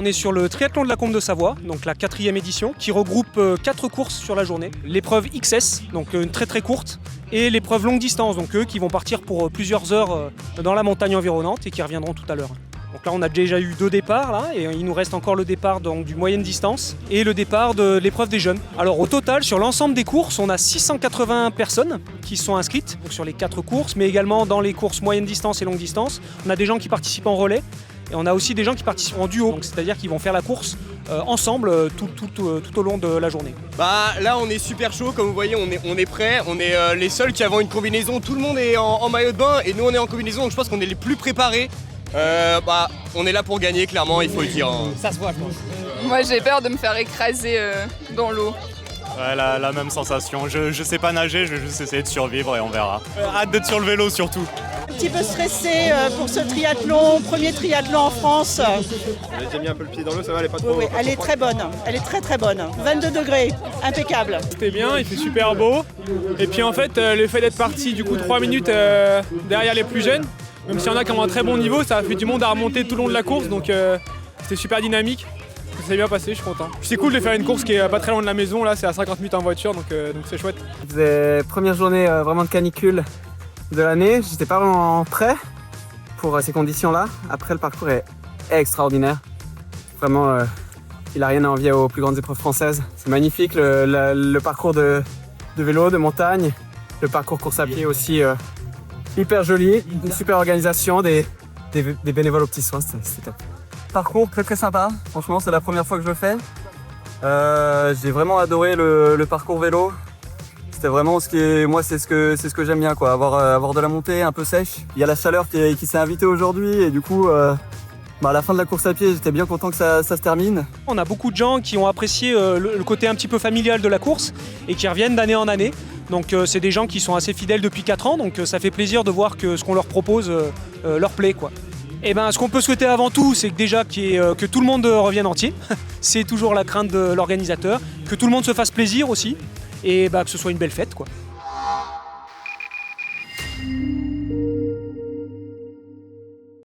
On est sur le triathlon de la Combe de Savoie, donc la 4e édition, qui regroupe 4 courses sur la journée. L'épreuve XS, donc une très courte, et l'épreuve longue distance, donc eux qui vont partir pour plusieurs heures dans la montagne environnante et qui reviendront tout à l'heure. Donc là on a déjà eu 2 départs là, et il nous reste encore le départ donc, du moyenne distance et le départ de l'épreuve des jeunes. Alors au total sur l'ensemble des courses on a 680 personnes qui sont inscrites donc, sur les 4 courses, mais également dans les courses moyenne distance et longue distance. On a des gens qui participent en relais et on a aussi des gens qui participent en duo, c'est-à-dire qu'ils vont faire la course ensemble tout au long de la journée. Bah là on est super chaud, comme vous voyez on est prêts, on est les seuls qui avons une combinaison, tout le monde est en maillot de bain et nous on est en combinaison, donc je pense qu'on est les plus préparés. On est là pour gagner, clairement, il faut le dire. Ça se voit, je pense. Moi j'ai peur de me faire écraser dans l'eau. Ouais, la même sensation. Je sais pas nager, je vais juste essayer de survivre et on verra. Hâte d'être sur le vélo surtout. Un petit peu stressé pour ce triathlon, premier triathlon en France. Vous avez déjà mis un peu le pied dans l'eau, ça va, elle est pas trop... Oui, elle est très bonne, elle est très bonne. 22 degrés, impeccable. C'était bien, il fait super beau. Et puis en fait, le fait d'être parti du coup 3 minutes derrière les plus jeunes, même s'il y en a qui ont un très bon niveau, ça a fait du monde à remonter tout le long de la course, donc c'était super dynamique. Ça s'est bien passé, je suis content. C'est cool de faire une course qui est pas très loin de la maison, là c'est à 50 minutes en voiture, donc c'est chouette. C'était première journée vraiment de canicule de l'année, j'étais pas vraiment prêt pour ces conditions-là. Après le parcours est extraordinaire, vraiment il a rien à envier aux plus grandes épreuves françaises. C'est magnifique le parcours de vélo, de montagne, le parcours course à pied aussi hyper joli, une super organisation, des bénévoles aux petits soins, c'était top. Parcours très sympa, franchement c'est la première fois que je le fais. J'ai vraiment adoré le parcours vélo. C'était vraiment c'est ce que j'aime bien quoi, avoir de la montée un peu sèche. Il y a la chaleur qui s'est invitée aujourd'hui et du coup à la fin de la course à pied j'étais bien content que ça se termine. On a beaucoup de gens qui ont apprécié le côté un petit peu familial de la course et qui reviennent d'année en année. Donc c'est des gens qui sont assez fidèles depuis 4 ans, donc ça fait plaisir de voir que ce qu'on leur propose leur plaît quoi. Et ben, ce qu'on peut souhaiter avant tout, c'est que déjà que tout le monde revienne entier. C'est toujours la crainte de l'organisateur. Que tout le monde se fasse plaisir aussi. Et que ce soit une belle fête, quoi.